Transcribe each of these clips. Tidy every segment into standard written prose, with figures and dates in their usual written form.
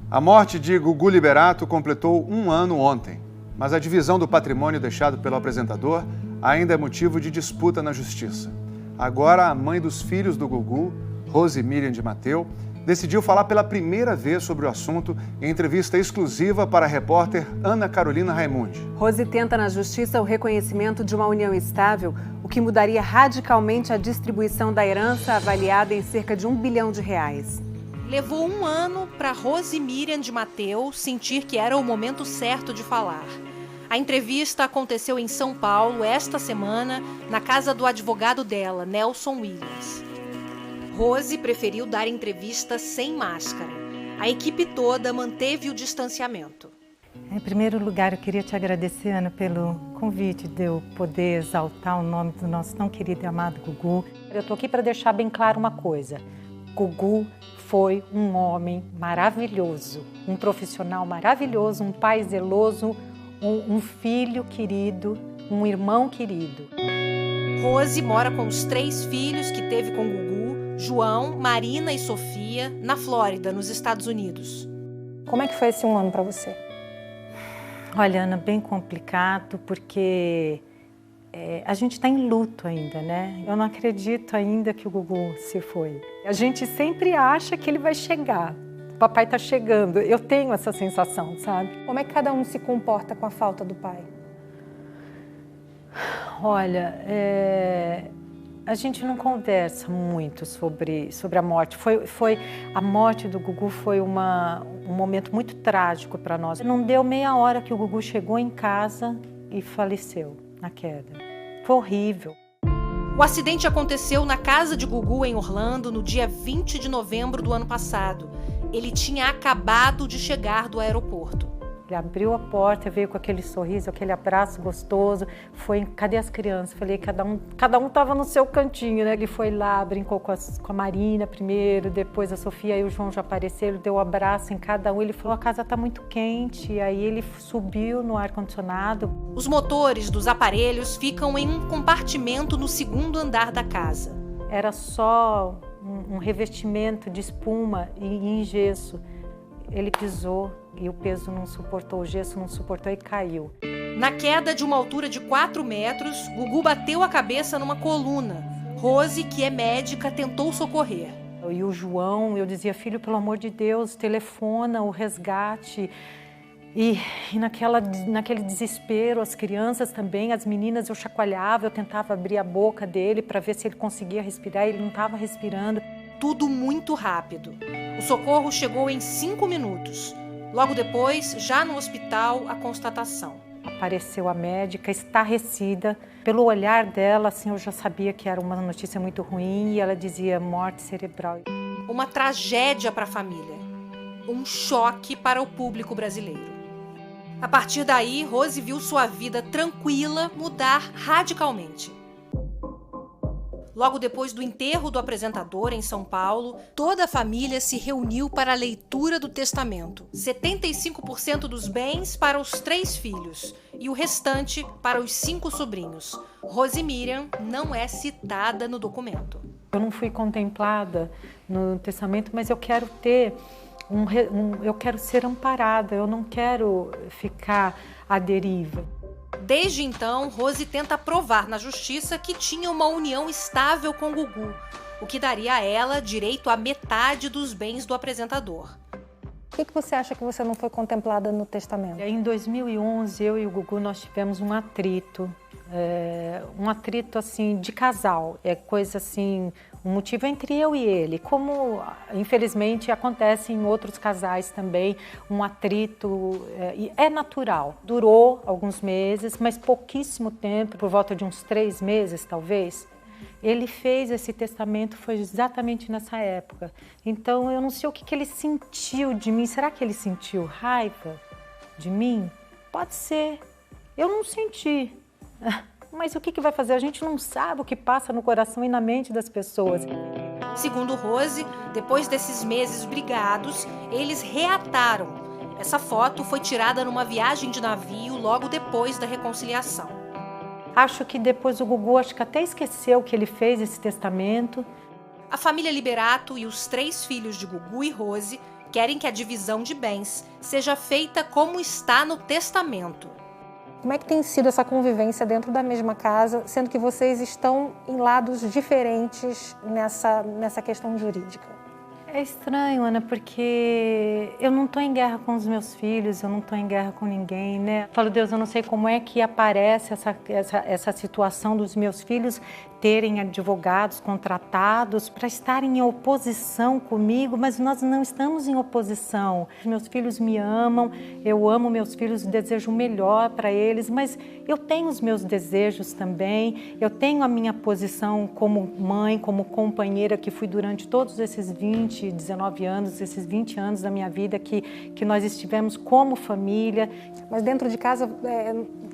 A morte de Gugu Liberato completou 1 ano ontem, mas a divisão do patrimônio deixado pelo apresentador ainda é motivo de disputa na justiça. Agora, a mãe dos filhos do Gugu, Rose Miriam de Matteu, decidiu falar pela primeira vez sobre o assunto em entrevista exclusiva para a repórter Ana Carolina Raimundi. Rose tenta na justiça o reconhecimento de uma união estável, o que mudaria radicalmente a distribuição da herança avaliada em cerca de R$1 bilhão. Levou 1 ano para Rose Miriam de Matteu sentir que era o momento certo de falar. A entrevista aconteceu em São Paulo esta semana, na casa do advogado dela, Nelson Williams. Rose preferiu dar entrevista sem máscara. A equipe toda manteve o distanciamento. Em primeiro lugar, eu queria te agradecer, Ana, pelo convite de eu poder exaltar o nome do nosso tão querido e amado Gugu. Eu estou aqui para deixar bem claro uma coisa. Gugu foi um homem maravilhoso, um profissional maravilhoso, um pai zeloso, um filho querido, um irmão querido. Rose mora com os 3 filhos que teve com Gugu, João, Marina e Sofia, na Flórida, nos Estados Unidos. Como é que foi esse 1 ano para você? Olha, Ana, bem complicado, porque a gente está em luto ainda, né? Eu não acredito ainda que o Gugu se foi. A gente sempre acha que ele vai chegar. O papai está chegando. Eu tenho essa sensação, sabe? Como é que cada um se comporta com a falta do pai? Olha, a gente não conversa muito sobre a morte. A morte do Gugu foi um momento muito trágico para nós. Não deu meia hora que o Gugu chegou em casa e faleceu na queda. Foi horrível. O acidente aconteceu na casa de Gugu, em Orlando, no dia 20 de novembro do ano passado. Ele tinha acabado de chegar do aeroporto. Ele abriu a porta, veio com aquele sorriso, aquele abraço gostoso. Cadê as crianças? Falei, cada um estava no seu cantinho, né? Ele foi lá, brincou com a Marina primeiro, depois a Sofia e o João já apareceram, deu um abraço em cada um. Ele falou, a casa está muito quente. E aí ele subiu no ar-condicionado. Os motores dos aparelhos ficam em um compartimento no 2º andar da casa. Era só um revestimento de espuma e em gesso. Ele pisou e o peso não suportou, o gesso não suportou e caiu. Na queda de uma altura de 4 metros, Gugu bateu a cabeça numa coluna. Rose, que é médica, tentou socorrer. E o João, eu dizia, filho, pelo amor de Deus, telefona o resgate. E naquele desespero, as crianças também, as meninas, eu chacoalhava, eu tentava abrir a boca dele para ver se ele conseguia respirar, ele não estava respirando. Tudo muito rápido. O socorro chegou em 5 minutos. Logo depois, já no hospital, a constatação. Apareceu a médica, estarrecida. Pelo olhar dela, assim, eu já sabia que era uma notícia muito ruim e ela dizia morte cerebral. Uma tragédia para a família. Um choque para o público brasileiro. A partir daí, Rose viu sua vida tranquila mudar radicalmente. Logo depois do enterro do apresentador em São Paulo, toda a família se reuniu para a leitura do testamento. 75% dos bens para os 3 filhos e o restante para os 5 sobrinhos. Rose Miriam não é citada no documento. Eu não fui contemplada no testamento, mas eu quero ter eu quero ser amparada, eu não quero ficar à deriva. Desde então, Rose tenta provar na justiça que tinha uma união estável com Gugu, o que daria a ela direito à metade dos bens do apresentador. Por que você acha que você não foi contemplada no testamento? Em 2011, eu e o Gugu, nós tivemos um atrito assim de casal, coisa assim, um motivo entre eu e ele, como infelizmente acontece em outros casais também, um atrito, é natural. Durou alguns meses, mas pouquíssimo tempo, por volta de uns 3 meses talvez. Ele fez esse testamento, foi exatamente nessa época. Então eu não sei o que ele sentiu de mim, será que ele sentiu raiva de mim? Pode ser, eu não senti. Mas o que vai fazer? A gente não sabe o que passa no coração e na mente das pessoas. Segundo Rose, depois desses meses brigados, eles reataram. Essa foto foi tirada numa viagem de navio logo depois da reconciliação. Acho que depois o Gugu acho que até esqueceu que ele fez esse testamento. A família Liberato e os 3 filhos de Gugu e Rose Querem que a divisão de bens seja feita como está no testamento. Como é que tem sido essa convivência dentro da mesma casa, sendo que vocês estão em lados diferentes nessa questão jurídica? É estranho, Ana, porque eu não estou em guerra com os meus filhos, eu não estou em guerra com ninguém, né? Eu falo, Deus, eu não sei como é que aparece essa situação dos meus filhos terem advogados contratados para estarem em oposição comigo, mas nós não estamos em oposição. Meus filhos me amam, eu amo meus filhos, desejo o melhor para eles, mas eu tenho os meus desejos também, eu tenho a minha posição como mãe, como companheira que fui durante todos esses 19 anos, esses 20 anos da minha vida que nós estivemos como família. Mas dentro de casa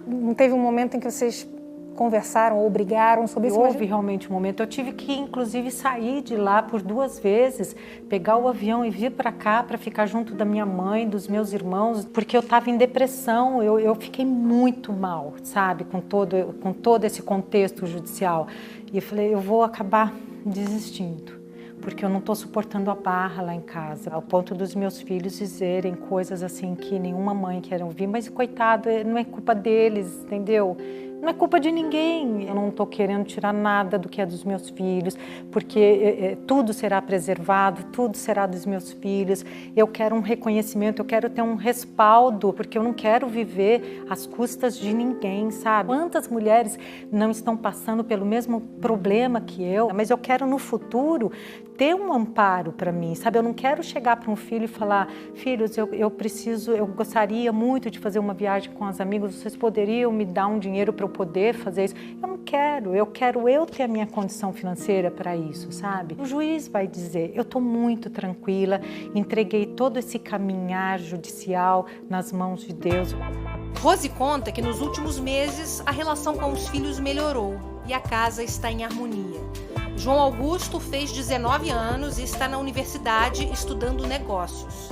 não teve um momento em que vocês conversaram ou brigaram sobre isso? Houve realmente um momento. Eu tive que, inclusive, sair de lá por 2 vezes, pegar o avião e vir para cá para ficar junto da minha mãe, dos meus irmãos, porque eu estava em depressão. Eu fiquei muito mal, sabe, com todo esse contexto judicial. E eu falei, eu vou acabar desistindo, porque eu não estou suportando a barra lá em casa, ao ponto dos meus filhos dizerem coisas assim que nenhuma mãe quer ouvir, mas coitado, não é culpa deles, entendeu? Não é culpa de ninguém. Eu não estou querendo tirar nada do que é dos meus filhos, porque tudo será preservado, tudo será dos meus filhos. Eu quero um reconhecimento, eu quero ter um respaldo, porque eu não quero viver às custas de ninguém, sabe? Quantas mulheres não estão passando pelo mesmo problema que eu, mas eu quero no futuro ter um amparo para mim, sabe? Eu não quero chegar para um filho e falar, filhos, eu gostaria muito de fazer uma viagem com as amigas, vocês poderiam me dar um dinheiro para eu poder fazer isso? Eu não quero, eu quero ter a minha condição financeira para isso, sabe? O juiz vai dizer, eu estou muito tranquila, entreguei todo esse caminhar judicial nas mãos de Deus. Rose conta que nos últimos meses a relação com os filhos melhorou e a casa está em harmonia. João Augusto fez 19 anos e está na universidade estudando negócios.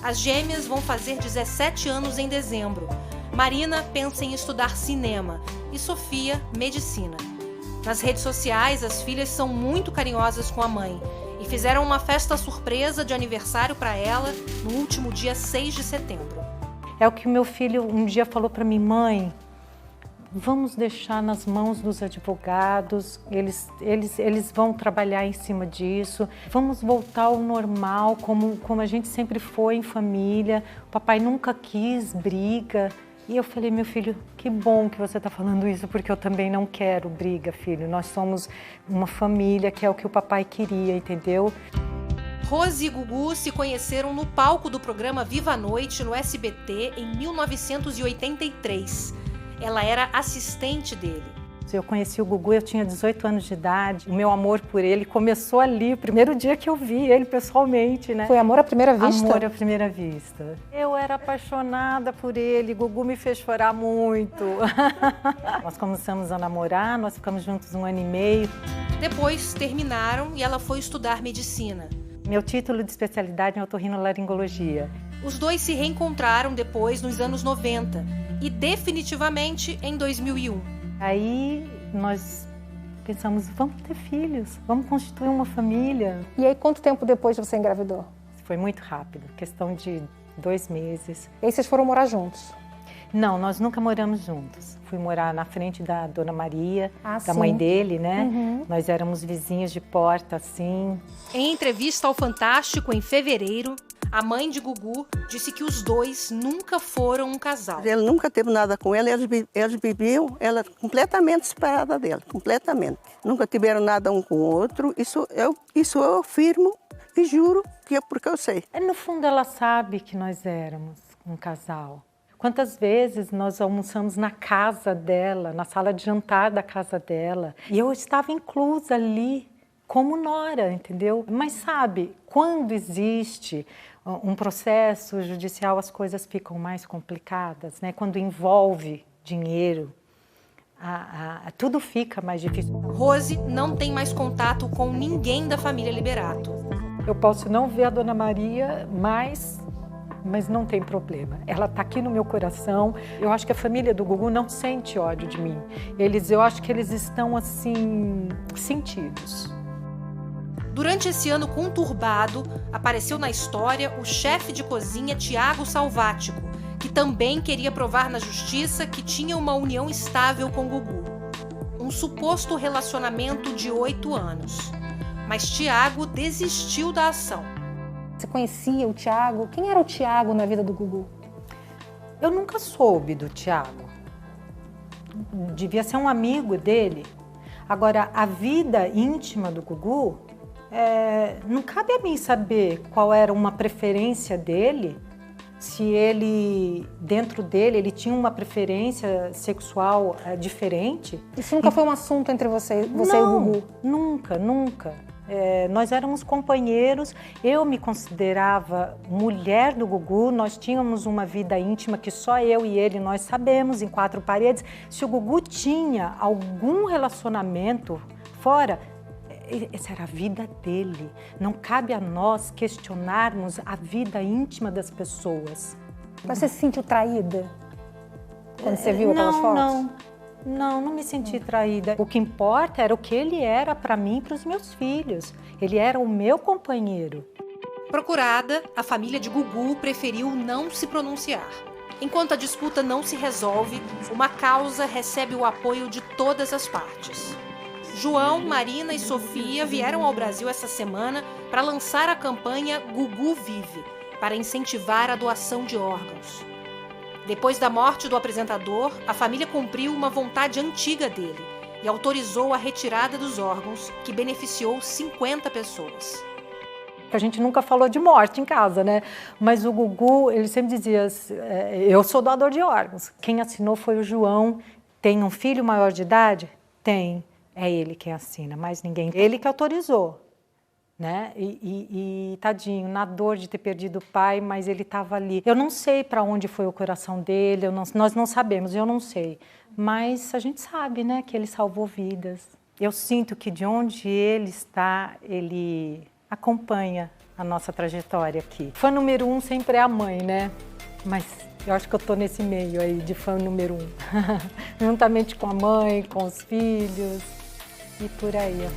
As gêmeas vão fazer 17 anos em dezembro. Marina pensa em estudar cinema e Sofia, medicina. Nas redes sociais, as filhas são muito carinhosas com a mãe e fizeram uma festa surpresa de aniversário para ela no último dia 6 de setembro. É o que o meu filho um dia falou para mim, mãe, vamos deixar nas mãos dos advogados, eles vão trabalhar em cima disso, vamos voltar ao normal, como a gente sempre foi em família, o papai nunca quis briga. E eu falei, meu filho, que bom que você está falando isso, porque eu também não quero briga, filho. Nós somos uma família, que é o que o papai queria, entendeu? Rose e Gugu se conheceram no palco do programa Viva a Noite, no SBT, em 1983. Ela era assistente dele. Eu conheci o Gugu, eu tinha 18 anos de idade. O meu amor por ele começou ali, o primeiro dia que eu vi ele pessoalmente, né? Foi amor à primeira vista? Amor à primeira vista. Eu era apaixonada por ele, Gugu me fez chorar muito. Nós começamos a namorar, nós ficamos juntos 1 ano e meio. Depois terminaram e ela foi estudar medicina. Meu título de especialidade é otorrinolaringologia. Os dois se reencontraram depois, nos anos 90, e definitivamente em 2001. Aí nós pensamos, vamos ter filhos, vamos constituir uma família. E aí quanto tempo depois você engravidou? Foi muito rápido, questão de 2 meses. E aí vocês foram morar juntos? Não, nós nunca moramos juntos. Fui morar na frente da Dona Maria, da sim. mãe dele, né? Uhum. Nós éramos vizinhos de porta, assim. Em entrevista ao Fantástico, em fevereiro, a mãe de Gugu disse que os dois nunca foram um casal. Ele nunca teve nada com ela, eles viviam, ela completamente separada dele, completamente. Nunca tiveram nada um com o outro, isso eu afirmo e juro que é porque eu sei. No fundo, ela sabe que nós éramos um casal. Quantas vezes nós almoçamos na casa dela, na sala de jantar da casa dela, e eu estava inclusa ali como nora, entendeu? Mas sabe, quando existe um processo judicial, as coisas ficam mais complicadas, né? Quando envolve dinheiro, tudo fica mais difícil. Rose não tem mais contato com ninguém da família Liberato. Eu posso não ver a Dona Maria mais, mas não tem problema. Ela está aqui no meu coração. Eu acho que a família do Gugu não sente ódio de mim. Eu acho que eles estão, assim, sentidos. Durante esse ano conturbado, apareceu na história o chefe de cozinha Tiago Salvático, que também queria provar na justiça que tinha uma união estável com Gugu. Um suposto relacionamento de 8 anos. Mas Tiago desistiu da ação. Você conhecia o Tiago? Quem era o Tiago na vida do Gugu? Eu nunca soube do Tiago. Devia ser um amigo dele. Agora, a vida íntima do Gugu, não cabe a mim saber qual era uma preferência dele, se ele, dentro dele, ele tinha uma preferência sexual diferente. Isso nunca foi um assunto entre você e o Gugu? Nunca. Nós éramos companheiros, eu me considerava mulher do Gugu, nós tínhamos uma vida íntima que só eu e ele nós sabemos, em 4 paredes. Se o Gugu tinha algum relacionamento fora, essa era a vida dele. Não cabe a nós questionarmos a vida íntima das pessoas. Mas você se sentiu traída quando você viu aquelas fotos? Não me senti traída. O que importa era o que ele era para mim e para os meus filhos. Ele era o meu companheiro. Procurada, a família de Gugu preferiu não se pronunciar. Enquanto a disputa não se resolve, uma causa recebe o apoio de todas as partes. João, Marina e Sofia vieram ao Brasil essa semana para lançar a campanha Gugu Vive, para incentivar a doação de órgãos. Depois da morte do apresentador, a família cumpriu uma vontade antiga dele e autorizou a retirada dos órgãos, que beneficiou 50 pessoas. A gente nunca falou de morte em casa, né? Mas o Gugu, ele sempre dizia, eu sou doador de órgãos. Quem assinou foi o João. Tem um filho maior de idade? Tem. É ele quem assina, mais ninguém. Ele que autorizou, né? E tadinho, na dor de ter perdido o pai, mas ele estava ali. Eu não sei para onde foi o coração dele, nós não sabemos, eu não sei. Mas a gente sabe, né, que ele salvou vidas. Eu sinto que de onde ele está, ele acompanha a nossa trajetória aqui. Fã número 1 sempre é a mãe, né? Mas eu acho que eu estou nesse meio aí de fã número 1. Juntamente com a mãe, com os filhos e por aí.